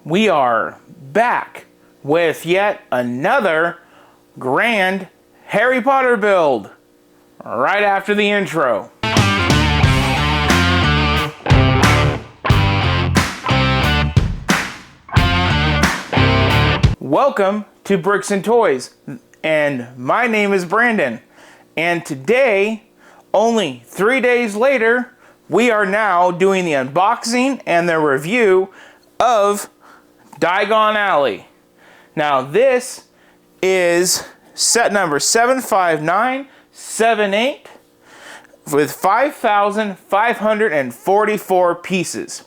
we are back with yet another grand Harry Potter build right after the intro. Welcome to Bricks and Toys, and my name is Brandon, and today, only 3 days later, we are now doing the unboxing and the review of Diagon Alley. Now this is set number 75978 with 5,544 pieces.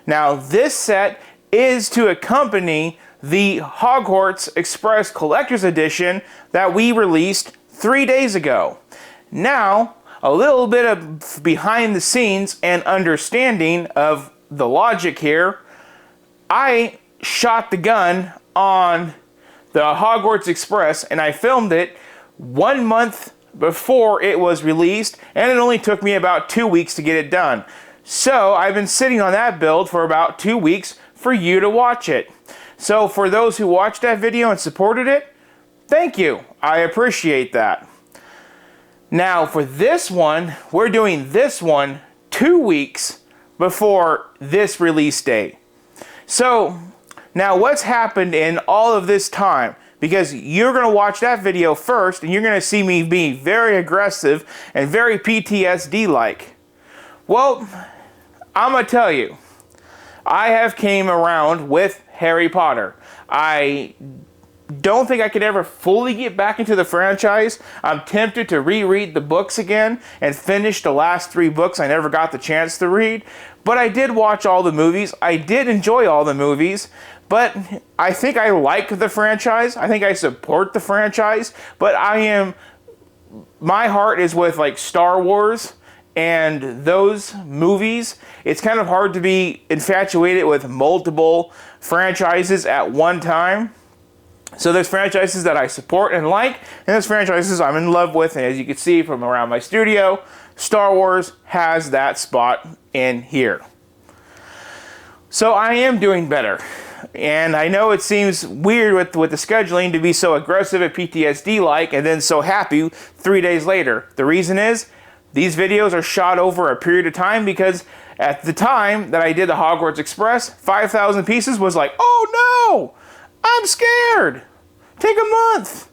Now this set is to accompany the Hogwarts Express Collector's Edition that we released 3 days ago. Now, a little bit of behind the scenes and understanding of the logic here. I shot the gun on the Hogwarts Express and I filmed it 1 month before it was released, and it only took me about 2 weeks to get it done. So I've been sitting on that build for about 2 weeks for you to watch it. So for those who watched that video and supported it, thank you. I appreciate that. Now for this one, we're doing this one 2 weeks before this release date. So now what's happened in all of this time? Because you're going to watch that video first and you're going to see me be very aggressive and very PTSD-like. Well, I'm going to tell you, I have came around with Harry Potter. I don't think I could ever fully get back into the franchise. I'm tempted to reread the books again and finish the last 3 books I never got the chance to read. But I did watch all the movies. I did enjoy all the movies. But I think I like the franchise. I think I support the franchise. But my heart is with like Star Wars and those movies. It's kind of hard to be infatuated with multiple franchises at one time. So there's franchises that I support and like, and there's franchises I'm in love with, and as you can see from around my studio, Star Wars has that spot in here. So I am doing better. And I know it seems weird with the scheduling to be so aggressive at PTSD-like and then so happy 3 days later. The reason is, these videos are shot over a period of time because at the time that I did the Hogwarts Express, 5,000 pieces was like, oh no! I'm scared. Take a month.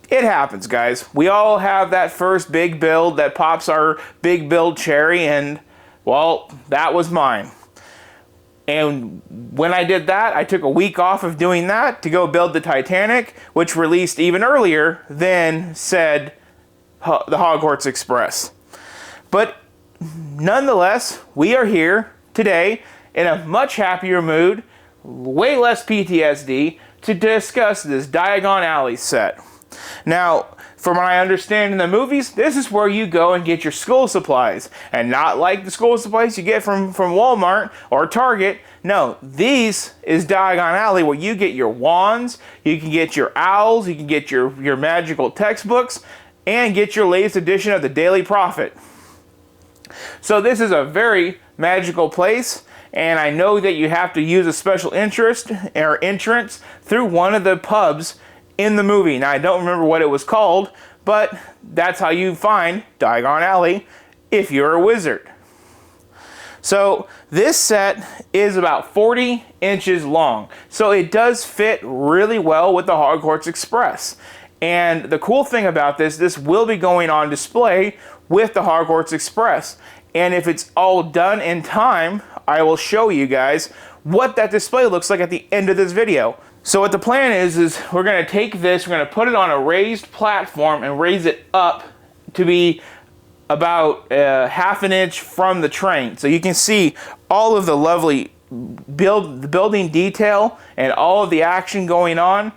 It happens, guys. We all have that first big build that pops our big build cherry, and, well, that was mine. And when I did that, I took a week off of doing that to go build the Titanic, which released even earlier than said the Hogwarts Express. But nonetheless, we are here today in a much happier mood, way less PTSD, to discuss this Diagon Alley set. Now, from what I understand in the movies, this is where you go and get your school supplies, and not like the school supplies you get from Walmart or Target. No, these is Diagon Alley, where you get your wands, you can get your owls, you can get your magical textbooks, and get your latest edition of the Daily Prophet. So this is a very magical place, and I know that you have to use a special interest or entrance through one of the pubs in the movie. Now I don't remember what it was called, but that's how you find Diagon Alley if you're a wizard. So this set is about 40 inches long, so it does fit really well with the Hogwarts Express. And the cool thing about this will be going on display with the Hogwarts Express. And if it's all done in time, I will show you guys what that display looks like at the end of this video. So what the plan is we're going to take this, we're going to put it on a raised platform and raise it up to be about half an inch from the train. So you can see all of the lovely building detail and all of the action going on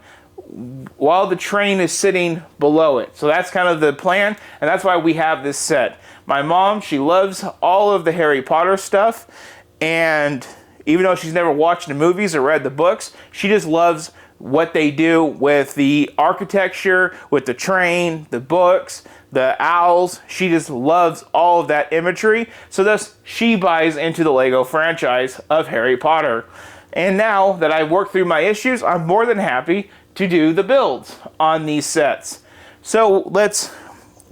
while the train is sitting below it. So that's kind of the plan, and that's why we have this set. My mom, she loves all of the Harry Potter stuff, and Even though she's never watched the movies or read the books, she just loves what they do with the architecture, with the train, the books, the owls. She just loves all of that imagery. So thus, she buys into the Lego franchise of Harry Potter. And now that I've worked through my issues, I'm more than happy to do the builds on these sets. So let's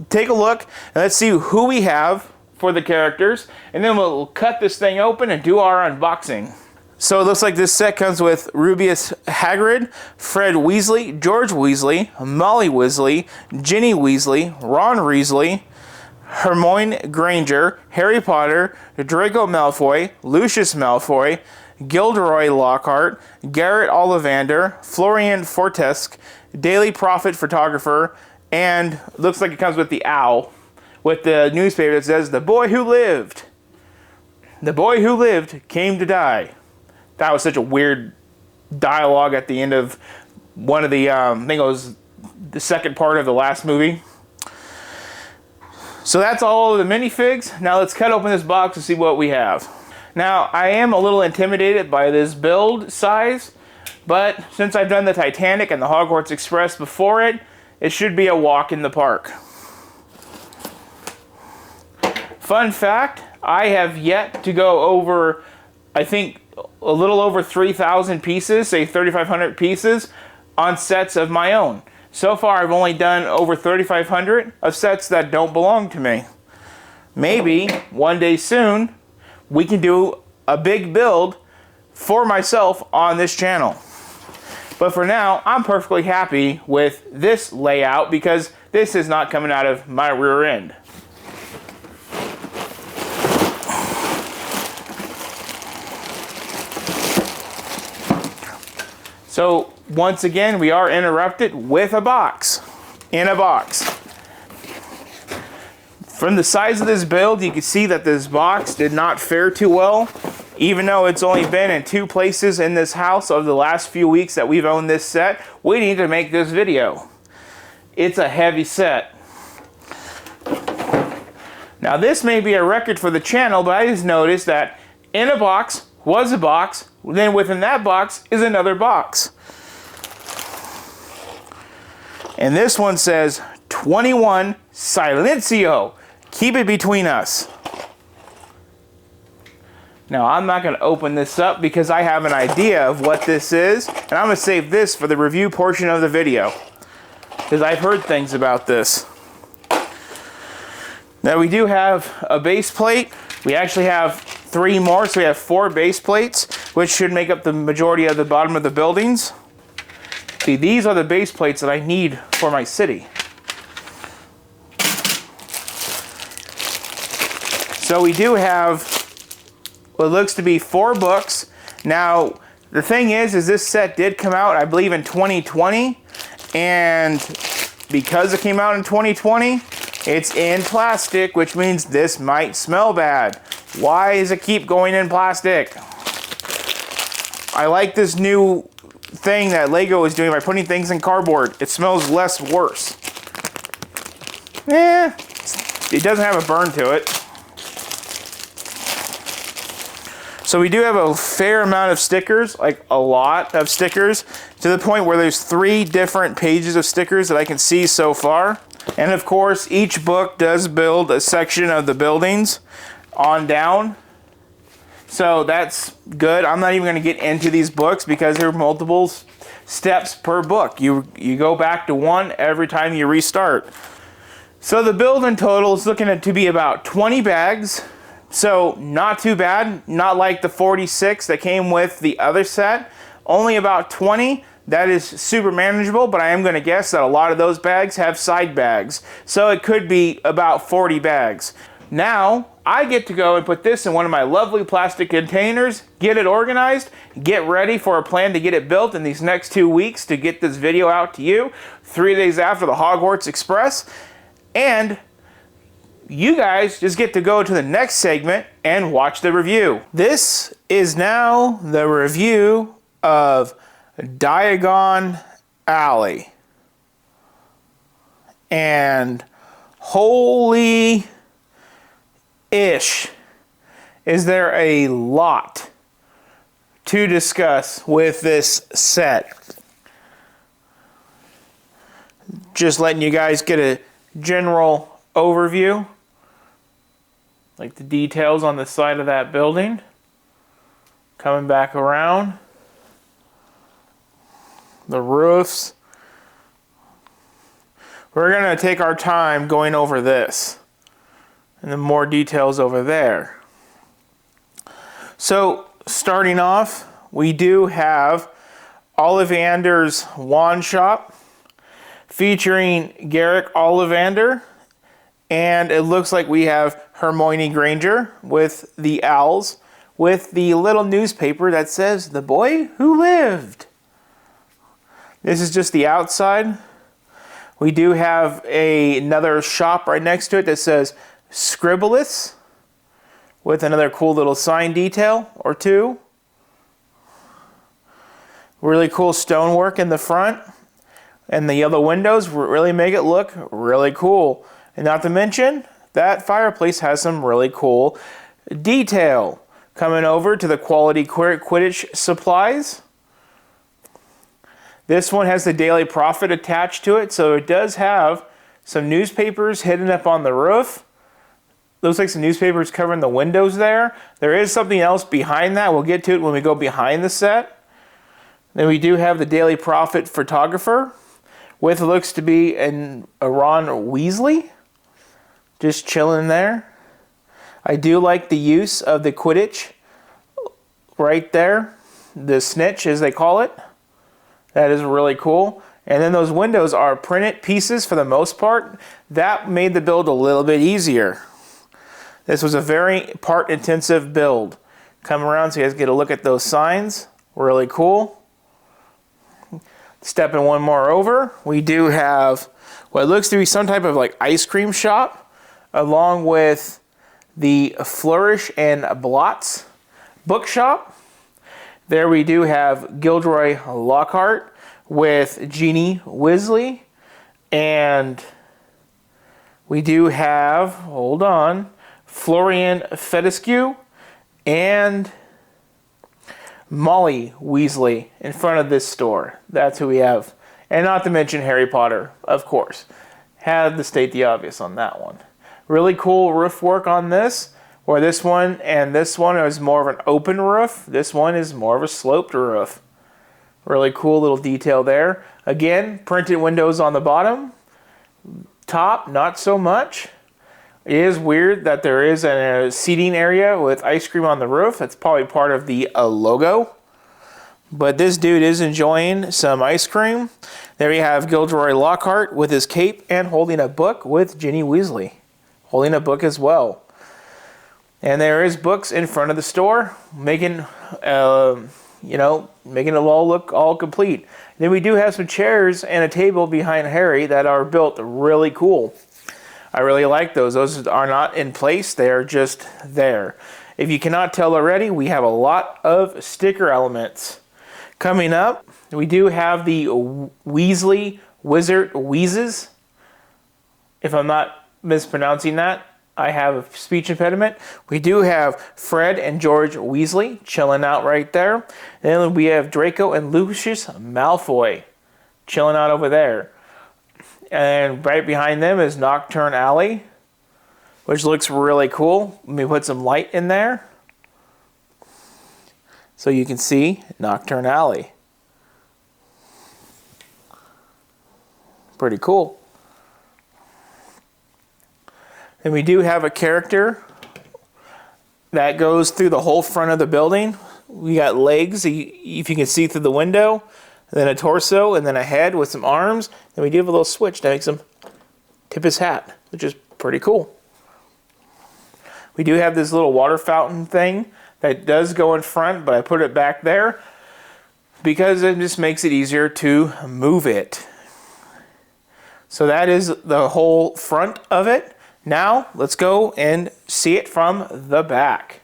take a look and let's see who we have for the characters, and then we'll cut this thing open and do our unboxing. So it looks like this set comes with Rubeus Hagrid, Fred Weasley, George Weasley, Molly Weasley, Ginny Weasley, Ron Weasley, Hermione Granger, Harry Potter, Draco Malfoy, Lucius Malfoy, Gilderoy Lockhart, Garrett Ollivander, Florian Fortesque, Daily Prophet Photographer, and looks like it comes with the owl, with the newspaper that says, "The boy who lived. The boy who lived came to die." That was such a weird dialogue at the end of one of the, I think it was the second part of the last movie. So that's all of the minifigs. Now let's cut open this box and see what we have. Now, I am a little intimidated by this build size, but since I've done the Titanic and the Hogwarts Express before it, it should be a walk in the park. Fun fact, I have yet to go over, I think, a little over 3,000 pieces, say 3,500 pieces, on sets of my own. So far, I've only done over 3,500 of sets that don't belong to me. Maybe, one day soon, we can do a big build for myself on this channel. But for now, I'm perfectly happy with this layout because this is not coming out of my rear end. So once again, we are interrupted with a box. In a box. From the size of this build, you can see that this box did not fare too well. Even though it's only been in 2 places in this house over the last few weeks that we've owned this set, we need to make this video. It's a heavy set. Now this may be a record for the channel, but I just noticed that in a box was a box, then within that box is another box. And this one says 21 Silencio. Keep it between us. Now, I'm not going to open this up because I have an idea of what this is, and I'm going to save this for the review portion of the video, because I've heard things about this. Now, we do have a base plate. We actually have 3 more, so we have 4 base plates, which should make up the majority of the bottom of the buildings. See, these are the base plates that I need for my city. So we do have what looks to be 4 books. Now, the thing is this set did come out, I believe, in 2020. And because it came out in 2020, it's in plastic, which means this might smell bad. Why does it keep going in plastic? I like this new thing that Lego is doing by putting things in cardboard. It smells less worse. It doesn't have a burn to it. So we do have a fair amount of stickers, like a lot of stickers, to the point where there's 3 different pages of stickers that I can see so far. And of course, each book does build a section of the buildings on down. So that's good. I'm not even going to get into these books because there are multiple steps per book. You go back to 1 every time you restart. So the build in total is looking to be about 20 bags. So not too bad, not like the 46 that came with the other set. Only about 20. That is super manageable, but I am going to guess that a lot of those bags have side bags. So it could be about 40 bags. Now, I get to go and put this in one of my lovely plastic containers, get it organized, get ready for a plan to get it built in these next 2 weeks to get this video out to you 3 days after the Hogwarts Express. And you guys just get to go to the next segment and watch the review. This is now the review of Diagon Alley. And holy ish, is there a lot to discuss with this set. Just letting you guys get a general overview, like the details on the side of that building. Coming back around, the roofs. We're going to take our time going over this, and then more details over there. So, starting off, we do have Ollivander's Wand Shop, featuring Garrick Ollivander, and it looks like we have Hermione Granger with the owls, with the little newspaper that says, "The Boy Who Lived." This is just the outside. We do have another shop right next to it that says Scribblus, with another cool little sign detail or two. Really cool stonework in the front. And the yellow windows really make it look really cool. And not to mention, that fireplace has some really cool detail. Coming over to the quality Quidditch supplies. This one has the Daily Prophet attached to it, so it does have some newspapers hidden up on the roof. Looks like some newspapers covering the windows there. There is something else behind that. We'll get to it when we go behind the set. Then we do have the Daily Prophet photographer, with looks to be a Ron Weasley, just chilling there. I do like the use of the Quidditch right there, the snitch as they call it. That is really cool. And then those windows are printed pieces for the most part. That made the build a little bit easier. This was a very part intensive build. Come around so you guys get a look at those signs. Really cool. Stepping one more over, we do have what looks to be some type of like ice cream shop, along with the Flourish and Blots bookshop. There we do have Gilderoy Lockhart with Ginny Weasley, and we do have, hold on, Florian Fetescu and Molly Weasley in front of this store. That's who we have. And not to mention Harry Potter, of course. Had to state the obvious on that one. Really cool roof work on this, where this one and this one is more of an open roof. This one is more of a sloped roof. Really cool little detail there. Again, printed windows on the bottom. Top, not so much. It is weird that there is a seating area with ice cream on the roof. That's probably part of the logo. But this dude is enjoying some ice cream. There you have Gilderoy Lockhart with his cape and holding a book with Ginny Weasley. Holding a book as well. And there is books in front of the store, making making it all look all complete. Then we do have some chairs and a table behind Harry that are built really cool. I really like those. Those are not in place. They are just there. If you cannot tell already, we have a lot of sticker elements. Coming up, we do have the Weasley Wizard Wheezes. If I'm not mispronouncing that, I have a speech impediment. We do have Fred and George Weasley chilling out right there. And then we have Draco and Lucius Malfoy chilling out over there. And right behind them is Nocturne Alley, which looks really cool. Let me put some light in there so you can see Nocturne Alley. Pretty cool. And we do have a character that goes through the whole front of the building. We got legs, if you can see through the window, and then a torso, and then a head with some arms. Then we do have a little switch that makes him tip his hat, which is pretty cool. We do have this little water fountain thing that does go in front, but I put it back there because it just makes it easier to move it. So that is the whole front of it. Now, let's go and see it from the back.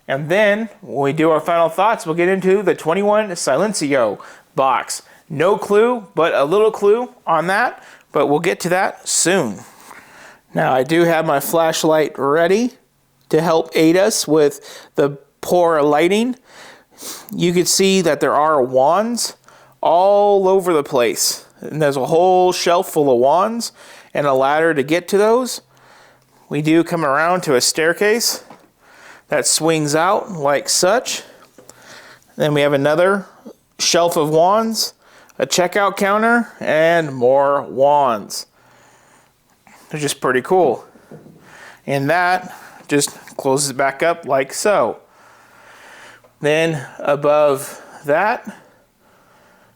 And then, when we do our final thoughts, we'll get into the 21 Silencio box. No clue, but a little clue on that, but we'll get to that soon. Now, I do have my flashlight ready to help aid us with the poor lighting. you can see that there are wands all over the place. And there's a whole shelf full of wands and a ladder to get to those. We do come around to a staircase that swings out like such. Then we have another shelf of wands, a checkout counter, and more wands. They're just pretty cool. And that just closes back up like so. Then above that,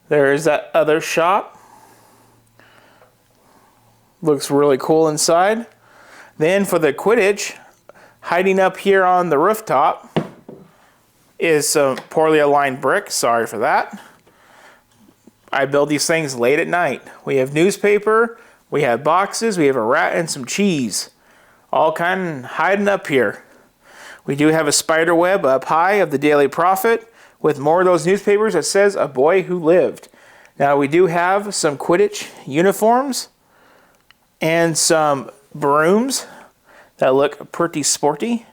there is that other shop. Looks really cool inside. Then for the Quidditch, hiding up here on the rooftop is some poorly aligned brick. Sorry for that. I build these things late at night. We have newspaper, we have boxes, we have a rat and some cheese. All kind of hiding up here. We do have a spider web up high of the Daily Prophet with more of those newspapers that says "A Boy Who Lived." Now we do have some Quidditch uniforms and some brooms that look pretty sporty.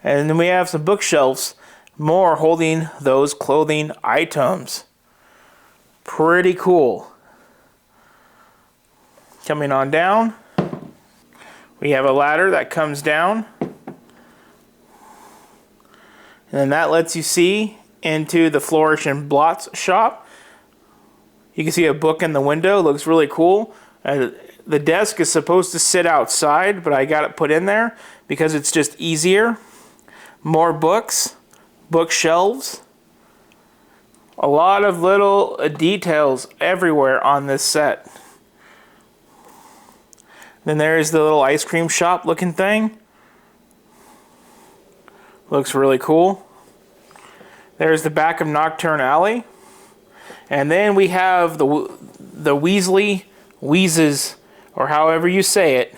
And then we have some bookshelves, more holding those clothing items. Pretty cool. Coming on down, we have a ladder that comes down. And then that lets you see into the Flourish and Blots shop. You can see a book in the window. Looks really cool. The desk is supposed to sit outside, but I got it put in there because it's just easier. More books, bookshelves. A lot of little details everywhere on this set. Then there's the little ice cream shop looking thing. Looks really cool. There's the back of Nocturne Alley. And then we have the Weasley Wheezes, or however you say it.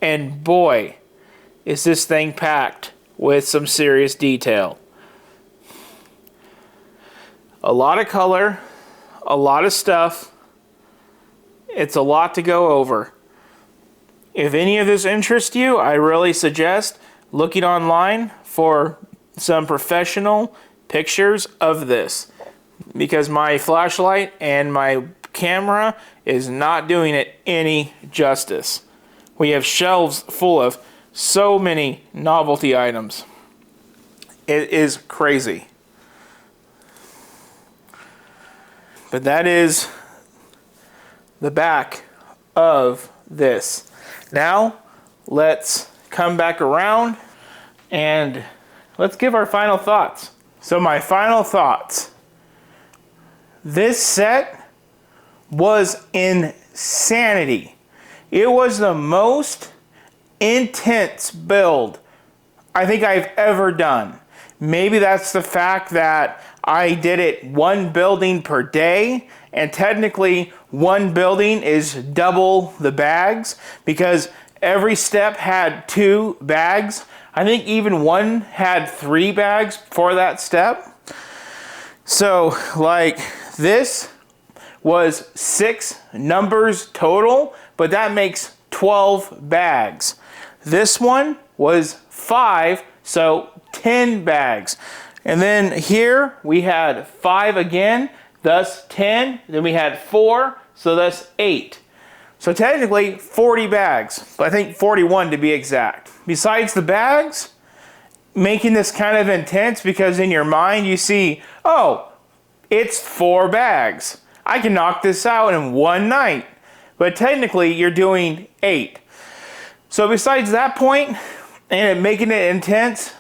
And boy, is this thing packed with some serious detail. A lot of color, a lot of stuff. It's a lot to go over. If any of this interests you, I really suggest looking online for some professional pictures of this, because my flashlight and my camera is not doing it any justice. We have shelves full of so many novelty items. It is crazy. But that is the back of this. Now, let's come back around and let's give our final thoughts. So my final thoughts. This set was insanity. It was the most intense build I think I've ever done. Maybe that's the fact that I did it one building per day, and technically one building is double the bags because every step had 2 bags. I think even one had 3 bags for that step. So like this was 6 numbers total, but that makes 12 bags. This one was 5, so 10 bags. And then here we had 5 again, thus 10. Then we had 4, so thus 8. So technically 40 bags, but I think 41 to be exact. Besides the bags, making this kind of intense because in your mind you see, oh, it's 4 bags. I can knock this out in one night. But technically you're doing 8. So besides that point and it making it intense,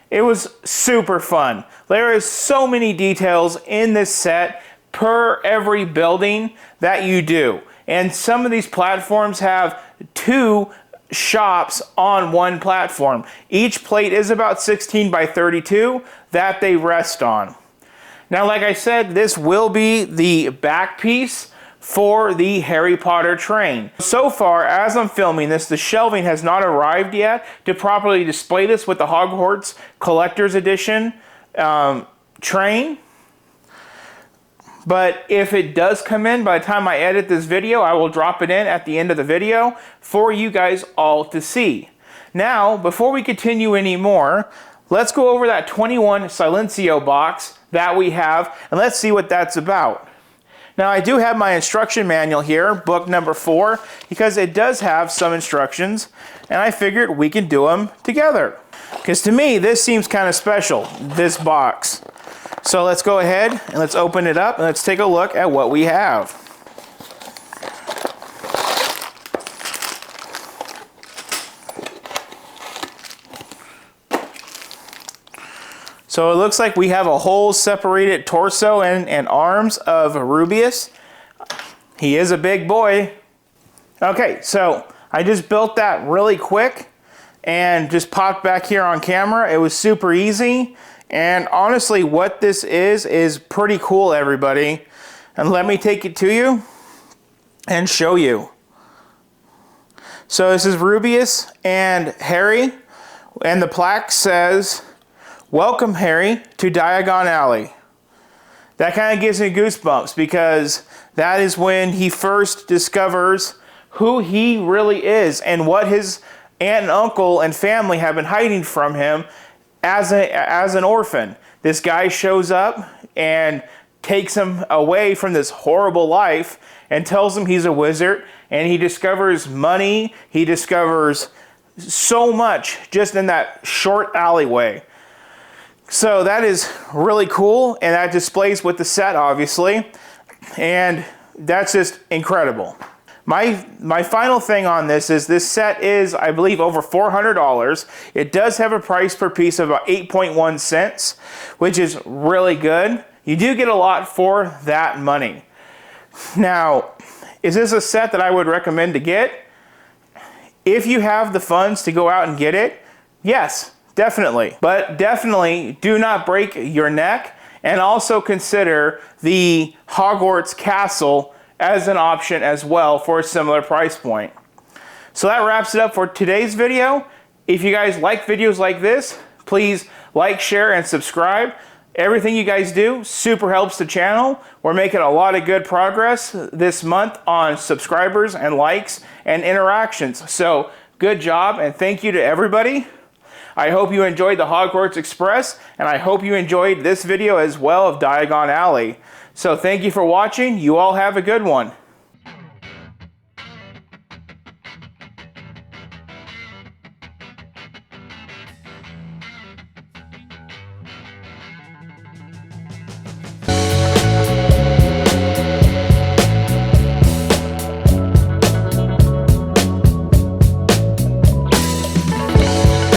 it was super fun. There is so many details in this set per every building that you do. And some of these platforms have 2 shops on one platform. Each plate is about 16 by 32 that they rest on. Now, like I said, this will be the back piece for the Harry Potter train. So far, as I'm filming this, the shelving has not arrived yet to properly display this with the Hogwarts Collector's Edition train. But if it does come in by the time I edit this video, I will drop it in at the end of the video for you guys all to see. Now, before we continue anymore, let's go over that 21 Silencio box that we have, and let's see what that's about. Now, I do have my instruction manual here, book number 4, because it does have some instructions, and I figured we can do them together. Because to me, this seems kind of special, this box. So let's go ahead and let's open it up, and let's take a look at what we have. So it looks like we have a whole separated torso and arms of Rubius. He is a big boy. Okay, so I just built that really quick and just popped back here on camera. It was super easy. And honestly, what this is pretty cool, everybody. And let me take it to you and show you. So this is Rubius and Harry, and the plaque says, "Welcome, Harry, to Diagon Alley." That kind of gives me goosebumps because that is when he first discovers who he really is and what his aunt and uncle and family have been hiding from him as an orphan. This guy shows up and takes him away from this horrible life and tells him he's a wizard, and he discovers money, he discovers so much just in that short alleyway. So that is really cool, and that displays with the set, obviously, and that's just incredible. My final thing on this set is, I believe, over $400. It does have a price per piece of about 8.1 cents, which is really good. You do get a lot for that money. Now, is this a set that I would recommend to get? If you have the funds to go out and get it, yes. Definitely. But definitely do not break your neck, and also consider the Hogwarts Castle as an option as well for a similar price point. So that wraps it up for today's video. If you guys like videos like this, please like, share, and subscribe. Everything you guys do super helps the channel. We're making a lot of good progress this month on subscribers and likes and interactions. So good job, and thank you to everybody. I hope you enjoyed the Hogwarts Express, and I hope you enjoyed this video as well of Diagon Alley. So thank you for watching. You all have a good one.